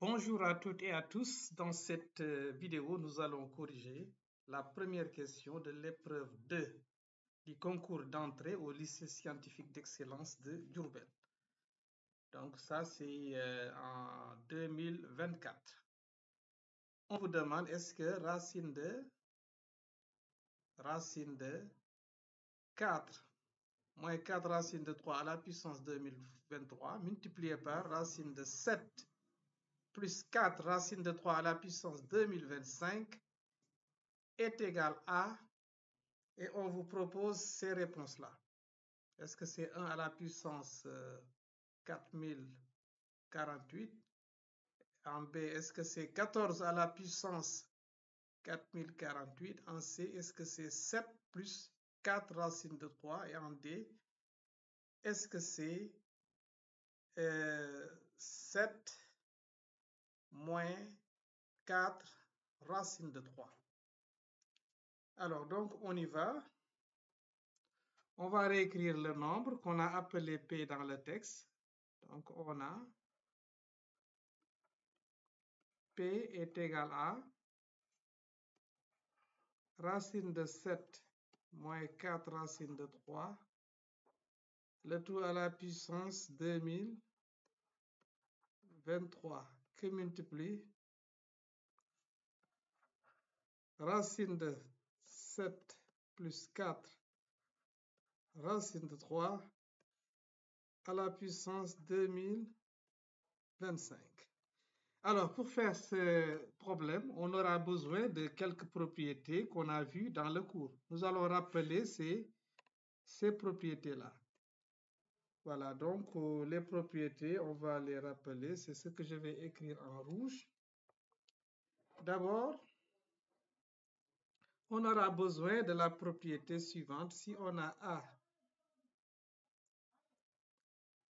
Bonjour à toutes et à tous. Dans cette vidéo, nous allons corriger la première question de l'épreuve 2 du concours d'entrée au lycée scientifique d'excellence de Diourbel. Donc ça, c'est en 2024. On vous demande, est-ce que racine de 4 moins 4 racine de 3 à la puissance 2023 multiplié par racine de 7 plus 4 racine de 3 à la puissance 2025 est égal à, et on vous propose ces réponses-là. Est-ce que c'est 1 à la puissance 4048? En B, est-ce que c'est 14 à la puissance 4048? En C, est-ce que c'est 7 plus 4 racine de 3? Et en D, est-ce que c'est 7 moins 4 racine de 3? Alors, donc, on y va. On va réécrire le nombre qu'on a appelé P dans le texte. Donc, on a P est égal à racine de 7 moins 4 racine de 3, le tout à la puissance 2023, que multiplie racine de 7 plus 4 racine de 3 à la puissance 2025. Alors, pour faire ce problème, on aura besoin de quelques propriétés qu'on a vues dans le cours. Nous allons rappeler ces propriétés-là. Voilà, donc les propriétés, on va les rappeler. C'est ce que je vais écrire en rouge. D'abord, on aura besoin de la propriété suivante. Si on a A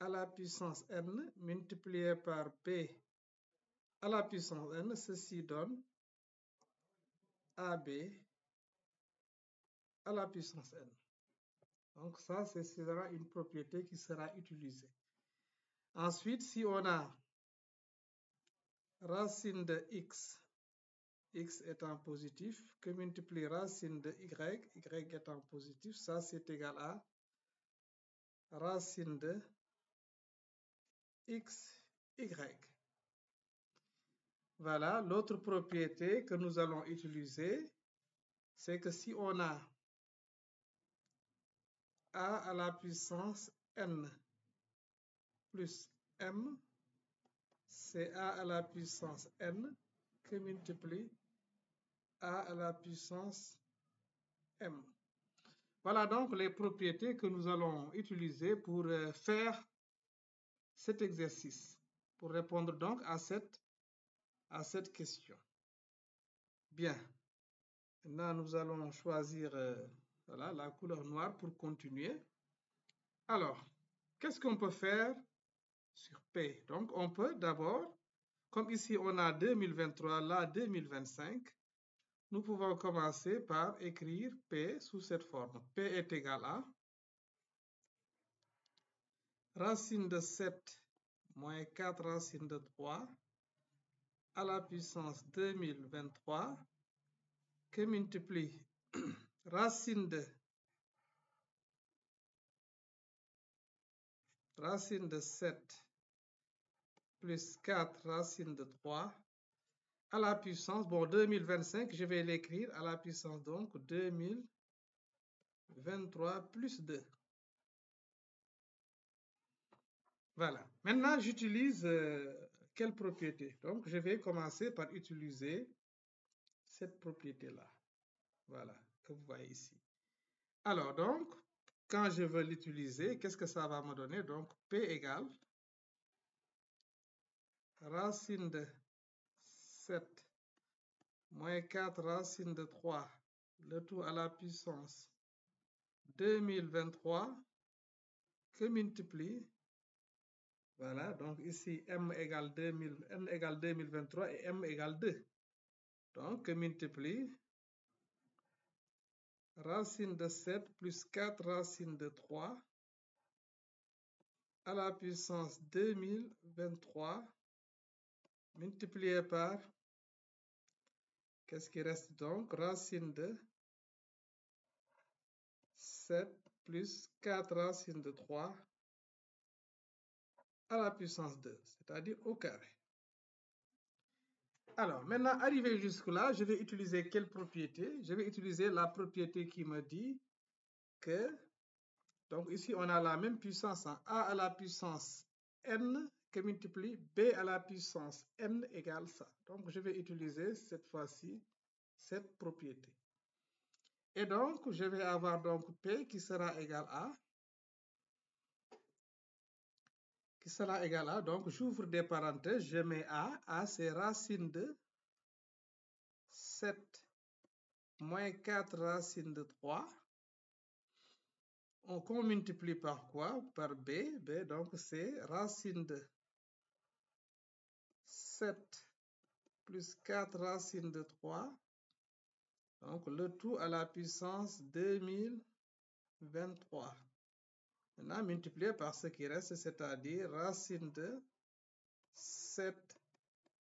à la puissance n multiplié par B à la puissance n, ceci donne AB à la puissance n. Donc ça, ce sera une propriété qui sera utilisée. Ensuite, si on a racine de x étant positif, que multiplie racine de y étant positif, ça c'est égal à racine de xy. Voilà, l'autre propriété que nous allons utiliser, c'est que si on a a à la puissance n plus m, c'est a à la puissance n que multiplie a à la puissance m. Voilà donc les propriétés que nous allons utiliser pour faire cet exercice, pour répondre donc à cette question. Bien, maintenant nous allons choisir voilà, la couleur noire pour continuer. Alors, qu'est-ce qu'on peut faire sur P? Donc, on peut d'abord, comme ici on a 2023, là 2025, nous pouvons commencer par écrire P sous cette forme. P est égal à racine de 7 moins 4 racine de 3 à la puissance 2023 que multiplie racine de 7 plus 4 racine de 3 à la puissance, bon 2025, je vais l'écrire à la puissance donc 2023 plus 2. Voilà. Maintenant, j'utilise quelle propriété? Donc, je vais commencer par utiliser cette propriété-là. Voilà, que vous voyez ici. Alors, donc, quand je veux l'utiliser, qu'est-ce que ça va me donner? Donc, P égale racine de 7 moins 4 racine de 3, le tout à la puissance 2023, que multiplie, voilà, donc ici m égale 2000, n égale 2023 et m égale 2. Donc, que multiplie racine de 7 plus 4 racine de 3 à la puissance 2023 multiplié par, qu'est-ce qui reste donc? Racine de 7 plus 4 racine de 3 à la puissance 2, c'est-à-dire au carré. Alors, maintenant, arrivé jusque-là, je vais utiliser quelle propriété? Je vais utiliser la propriété qui me dit que, donc ici, on a la même puissance en a à la puissance n que multiplie b à la puissance n égale ça. Donc, je vais utiliser cette fois-ci cette propriété. Et donc, je vais avoir donc p qui sera égal à, donc j'ouvre des parenthèses, je mets a c'est racine de 7 moins 4 racine de 3. Qu'on multiplie par quoi? Par b. B, donc c'est racine de 7 plus 4 racine de 3. Donc le tout à la puissance 2023. Maintenant, multiplié par ce qui reste, c'est-à-dire racine de 7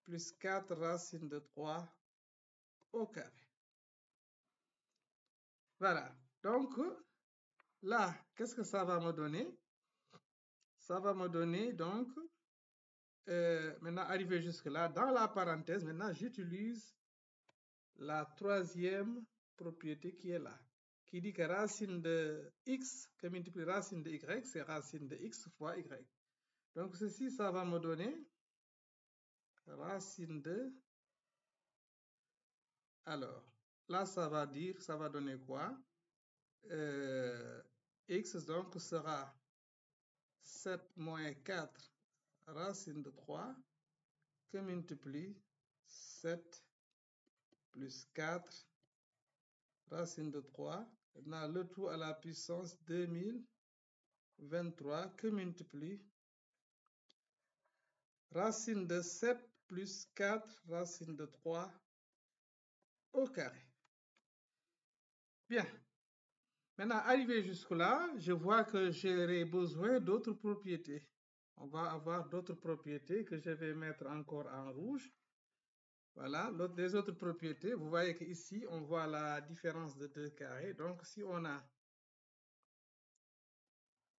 plus 4 racine de 3 au carré. Voilà. Donc, là, qu'est-ce que ça va me donner? Ça va me donner, donc, maintenant, arrivé jusque-là, dans la parenthèse, maintenant, j'utilise la troisième propriété qui est là, qui dit que racine de x, que multiplie racine de y, c'est racine de x fois y. Donc, ceci, ça va me donner racine de... Alors, là, ça va donner quoi? X, donc, sera 7 moins 4 racine de 3 que multiplie 7 plus 4 racine de 3. Maintenant, le tout à la puissance 2023 que multiplie racine de 7 plus 4 racine de 3 au carré. Bien. Maintenant, arrivé jusque-là, je vois que j'aurai besoin d'autres propriétés. On va avoir d'autres propriétés que je vais mettre encore en rouge. Voilà, les autres propriétés, vous voyez qu'ici, on voit la différence de 2 carrés. Donc, si on a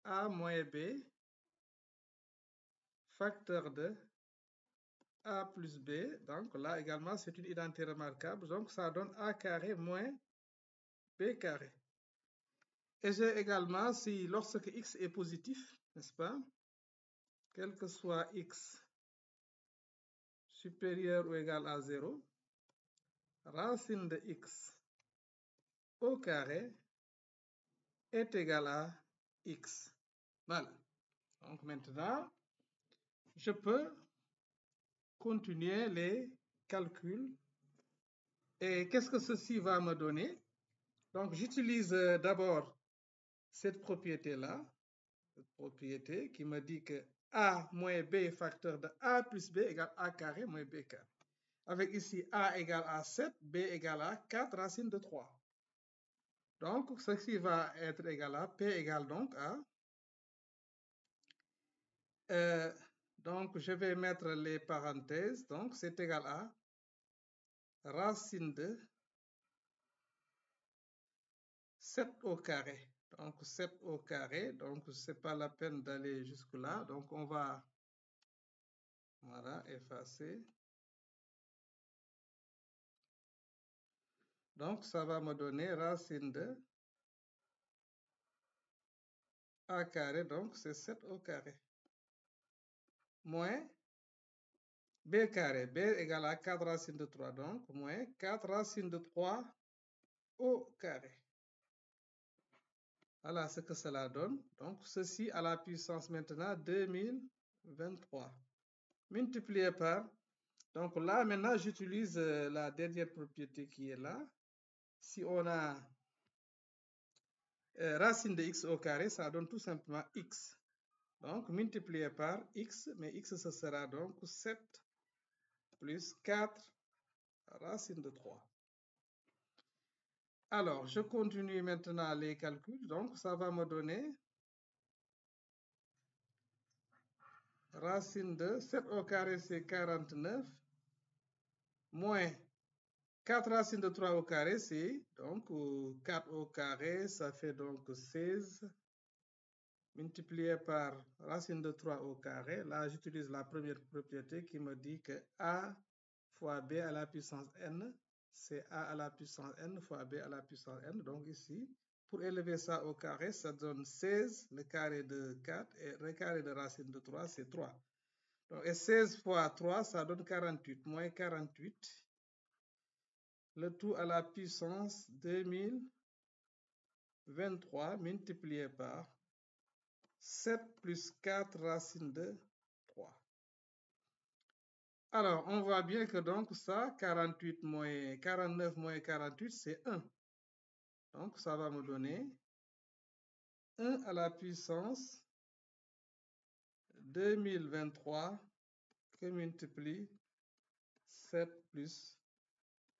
a moins b, facteur de a plus b, donc là également, c'est une identité remarquable. Donc, ça donne a carré moins b carré. Et j'ai également, si lorsque x est positif, n'est-ce pas, quel que soit x supérieur ou égal à 0, racine de x au carré est égal à x. Voilà. Donc maintenant, je peux continuer les calculs. Et qu'est-ce que ceci va me donner? Donc j'utilise d'abord cette propriété-là, cette propriété qui me dit que a moins b facteur de a plus b égale a carré moins b carré. Avec ici a égale à 7, b égale à 4 racine de 3. Donc ceci va être égal à p égale donc à... donc je vais mettre les parenthèses, donc c'est égal à racine de 7 au carré. Donc 7 au carré, donc c'est pas la peine d'aller jusque là. Donc on va, voilà, effacer. Donc ça va me donner racine de a carré, donc c'est 7 au carré. Moins b carré, b égale à 4 racine de 3, donc moins 4 racine de 3 au carré. Voilà ce que cela donne. Donc ceci à la puissance maintenant 2023. Multiplié par, donc là maintenant j'utilise la dernière propriété qui est là. Si on a racine de x au carré, ça donne tout simplement x. Donc multiplié par x, mais x ce sera donc 7 plus 4 racine de 3. Alors, je continue maintenant les calculs. Donc, ça va me donner racine de 7 au carré, c'est 49, moins 4 racines de 3 au carré, c'est donc 4 au carré, ça fait donc 16, multiplié par racine de 3 au carré. Là, j'utilise la première propriété qui me dit que A fois B à la puissance n, c'est A à la puissance n fois B à la puissance n. Donc ici, pour élever ça au carré, ça donne 16, le carré de 4, et le carré de racine de 3, c'est 3. Donc, et 16 fois 3, ça donne 48, moins 48. Le tout à la puissance 2023 multiplié par 7 plus 4 racine de 3. Alors, on voit bien que donc ça, 49 moins 48, c'est 1. Donc, ça va me donner 1 à la puissance 2023 que multiplie 7 plus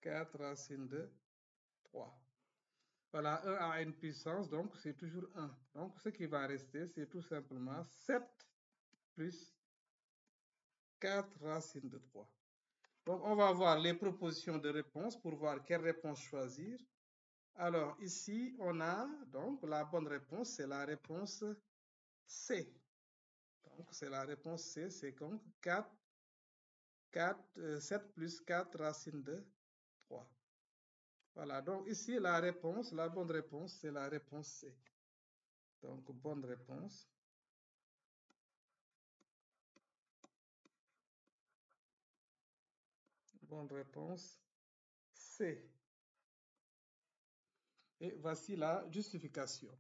4 racine de 3. Voilà, 1 a une puissance, donc c'est toujours 1. Donc, ce qui va rester, c'est tout simplement 7 plus 4 racine de 3. Donc, on va voir les propositions de réponse pour voir quelle réponse choisir. Alors, ici, on a donc la bonne réponse, c'est la réponse C. Donc, c'est la réponse C, c'est donc 7 plus 4 racine de 3. Voilà, donc ici, la bonne réponse, c'est la réponse C. Donc, bonne réponse. Bonne réponse C. Et voici la justification.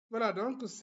Voilà, donc